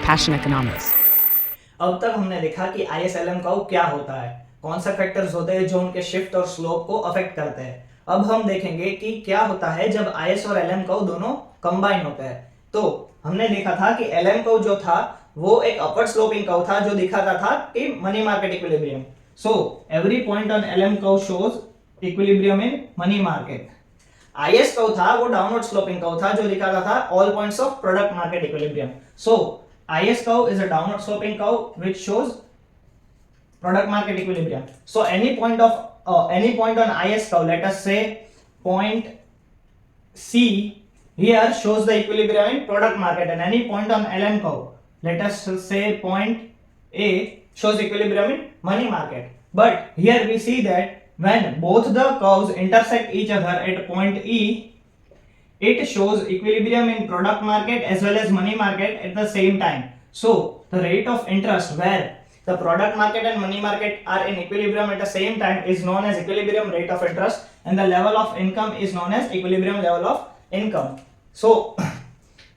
Passion Economics. अब तक हमने देखा कि ISLM कर्व क्या होता है, कौन सा फैक्टर्स होते हैं जो उनके शिफ्ट और स्लोप को अफेक्ट करते हैं। अब हम देखेंगे कि क्या होता है जब IS और LM कर्व दोनों कंबाइन होते हैं। तो हमने देखा था कि LM कर्व जो था वो एक अपवर्ड स्लोपिंग कर्व था जो दिखाता था कि money market equilibrium. So every point on LM curve shows equilibrium in money market. IS curve था वो डाउनवर्ड स्लोपिंग कर्व था जो दिखाता था all points of product market equilibrium. So IS curve is a downward sloping curve which shows product market equilibrium. So any point on IS curve, let us say point C here shows the equilibrium in product market, and any point on LM curve, let us say point A shows equilibrium in money market. But here we see that when both the curves intersect each other at point E, it shows equilibrium in product market as well as money market at the same time. So the rate of interest where the product market and money market are in equilibrium at the same time is known as equilibrium rate of interest, and the level of income is known as equilibrium level of income. So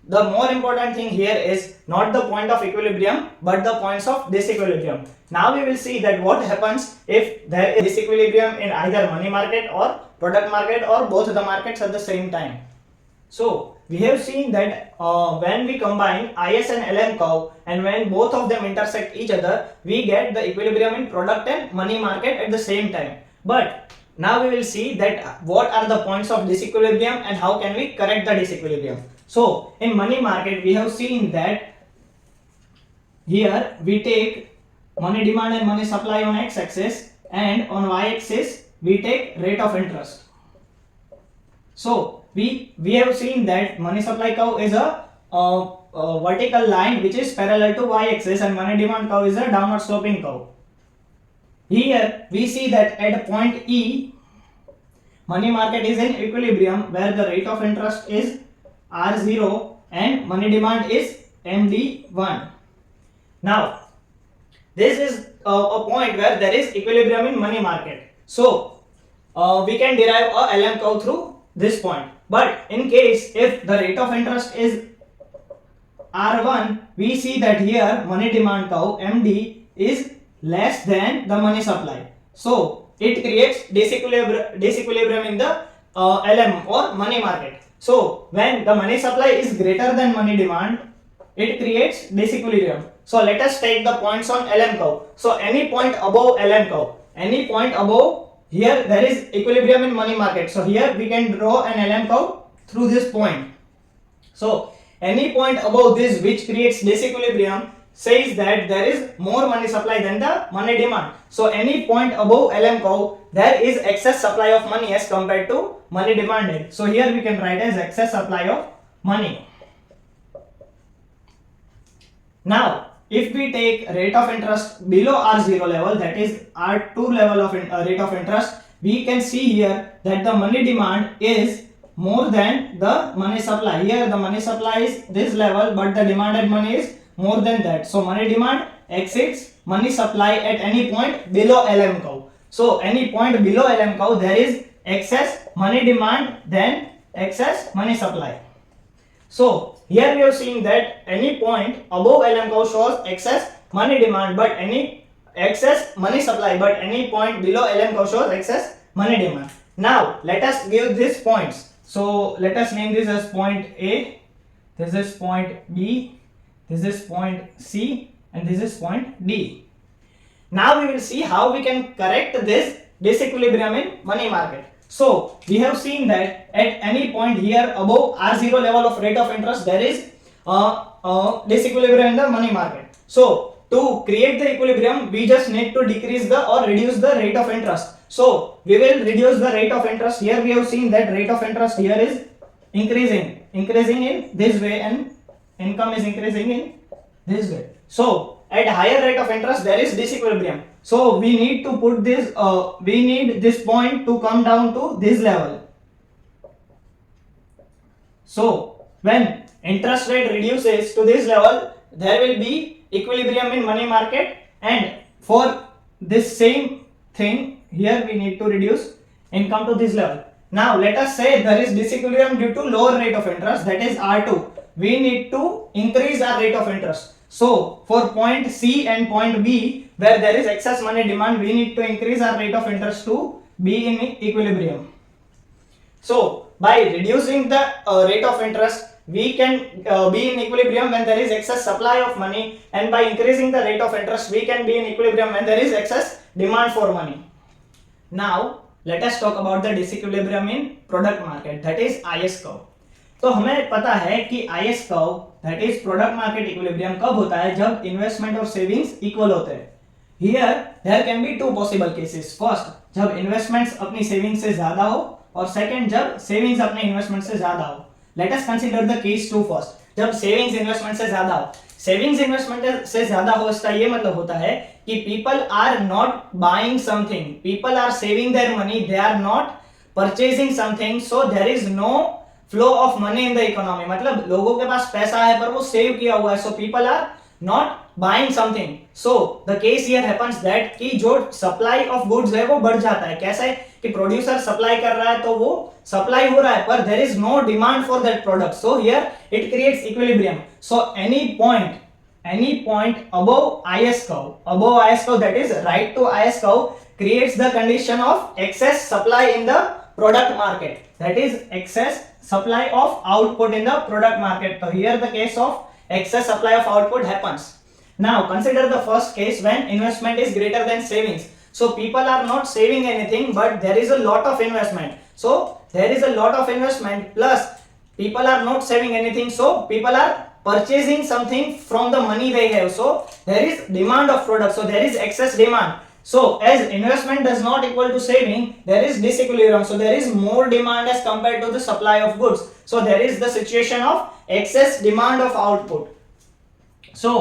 the more important thing here is not the point of equilibrium but the points of disequilibrium. Now we will see that what happens if there is disequilibrium in either money market or product market or both the markets at the same time. So we have seen that when we combine IS and LM curve and when both of them intersect each other, we get the equilibrium in product and money market at the same time. But now we will see that what are the points of disequilibrium and how can we correct the disequilibrium. So in money market we have seen that here we take money demand and money supply on x-axis, and on y-axis we take rate of interest. So we have seen that money supply curve is a vertical line which is parallel to y-axis, and money demand curve is a downward sloping curve. Here we see that at point E, money market is in equilibrium where the rate of interest is R0 and money demand is MD1. Now this is a point where there is equilibrium in money market. So we can derive a LM curve through this point. But in case if the rate of interest is R1, we see that here money demand curve MD is less than the money supply. So it creates disequilibrium in the LM or money market. So when the money supply is greater than money demand, it creates disequilibrium. So let us take the points on LM curve. So any point above LM curve, any point above, here there is equilibrium in money market. So here we can draw an LM curve through this point. So any point above this which creates disequilibrium says that there is more money supply than the money demand. So any point above LM curve, there is excess supply of money as compared to money demanded. So here we can write as excess supply of money. Now if we take rate of interest below R0 level, that is R2 level of rate of interest, we can see here that the money demand is more than the money supply. Here the money supply is this level but the demanded money is more than that. So money demand exceeds money supply at any point below LM curve. So any point below LM curve there is excess money demand than excess money supply. So here we have seen that any point above LM curve shows excess money demand but any excess money supply, but any point below LM curve shows excess money demand. Now let us give these points. So let us name this as point A, this is point B, this is point C, and this is point D. Now we will see how we can correct this disequilibrium in money market. So we have seen that at any point here above R0 level of rate of interest there is disequilibrium in the money market. So to create the equilibrium we just need to decrease the or reduce the rate of interest. So we will reduce the rate of interest. Here we have seen that rate of interest here is increasing in this way and income is increasing in this way. So at higher rate of interest there is disequilibrium. So we need to put this we need this point to come down to this level. So when interest rate reduces to this level, there will be equilibrium in money market, and for this same thing here we need to reduce income to this level. Now let us say there is disequilibrium due to lower rate of interest, that is R2. We need to increase our rate of interest. So for point C and point B, where there is excess money demand, we need to increase our rate of interest to be in equilibrium. So by reducing the rate of interest, we can be in equilibrium when there is excess supply of money, and by increasing the rate of interest, we can be in equilibrium when there is excess demand for money. Now let us talk about the disequilibrium in product market, that is IS curve. तो हमें पता है कि IS curve that is product market equilibrium कब होता है, जब investment और सेविंग्स इक्वल होते हैं. Here there can be two possible cases. First, जब इन्वेस्टमेंट्स अपनी सेविंग्स से ज्यादा हो, और सेकंड, जब सेविंग्स अपने इन्वेस्टमेंट से ज्यादा हो. Let us consider the case 2 first, जब सेविंग्स इन्वेस्टमेंट से ज्यादा हो. सेविंग्स इन्वेस्टमेंट से ज्यादा हो, इसका ये मतलब होता है कि people are not buying something, people are saving their money, they are not purchasing something, so there is no flow of money in the economy. मतलब लोगों के पास पैसा है पर वो सेव किया हुआ है, so people are not buying something. So the case here happens that कि जो सप्लाई ऑफ गुड्स है वो बढ़ जाता है. कैसे कि प्रोड्यूसर सप्लाई कर रहा है तो वो सप्लाई हो रहा है, पर there is no demand for that product, so here it creates equilibrium. So any point above IS curve, that is right to IS curve, creates the condition of excess supply in the product market, that is excess supply of output in the product market. So here the case of excess supply of output happens. Now consider the first case when investment is greater than savings. So people are not saving anything, but there is a lot of investment. So there is a lot of investment plus people are not saving anything, so people are purchasing something from the money they have. So there is demand of product, so there is excess demand. So as investment does not equal to saving, there is disequilibrium, so there is more demand as compared to the supply of goods. So there is the situation of excess demand of output. So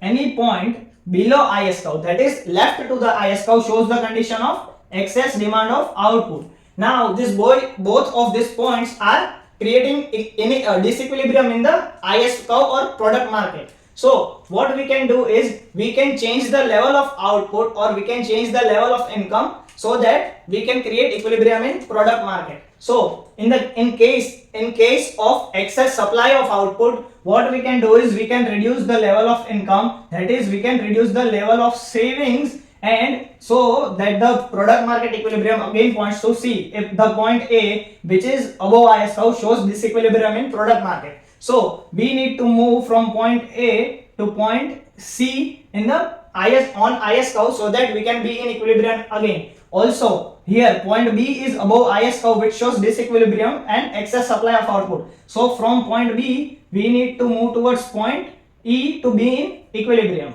any point below IS curve, that is left to the IS curve, shows the condition of excess demand of output. Now both of these points are creating a disequilibrium in the IS curve or product market. So what we can do is we can change the level of output or we can change the level of income so that we can create equilibrium in product market. So in case of excess supply of output, what we can do is we can reduce the level of income, that is we can reduce the level of savings, and so that the product market equilibrium again points to C. If the point A, which is above IS curve, shows disequilibrium in product market, so we need to move from point A to point C in the IS curve so that we can be in equilibrium again. Also here point B is above IS curve, which shows disequilibrium and excess supply of output. So from point B we need to move towards point E to be in equilibrium.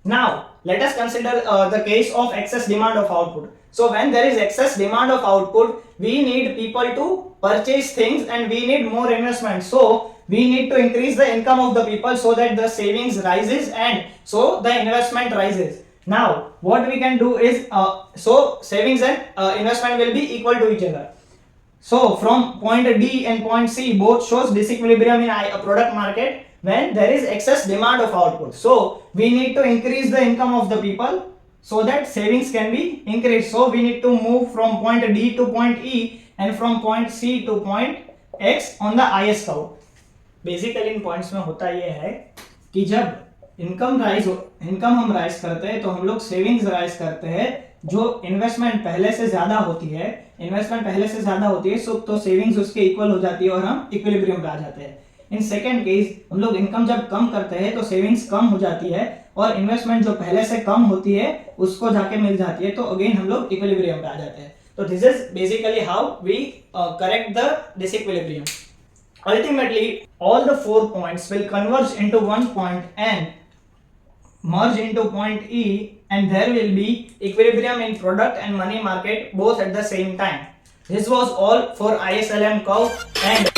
Now let us consider the case of excess demand of output. So when there is excess demand of output, we need people to purchase things and we need more investment. So we need to increase the income of the people so that the savings rises and so the investment rises. Now what we can do is so savings and investment will be equal to each other. So from point D and point C both shows disequilibrium in a product market when there is excess demand of output. So we need to increase the income of the people so that savings can be increased. So we need to move from point D to point E and from point C to point X on the IS curve. Basically in points में होता ये है कि जब income हम rise करते हैं तो हम लोग सेविंग्स राइज करते हैं. जो इन्वेस्टमेंट पहले से ज्यादा होती है तो सेविंग्स उसके इक्वल हो जाती है और हम इक्विलिब्रियम पे आ जाते हैं. इन सेकेंड केस हम लोग इनकम जब कम करते हैं तो सेविंग्स कम हो जाती है और इन्वेस्टमेंट जो पहले से कम होती है उसको जाके मिल जाती है, तो अगेन हम लोग इक्विलिब्रियम पे आ जाते हैं. तो this is basically how we correct the disequilibrium. Ultimately, all the 4 points will converge into one point and merge into point E, and there will be equilibrium in product and money market both at the same time. This was all for ISLM curve and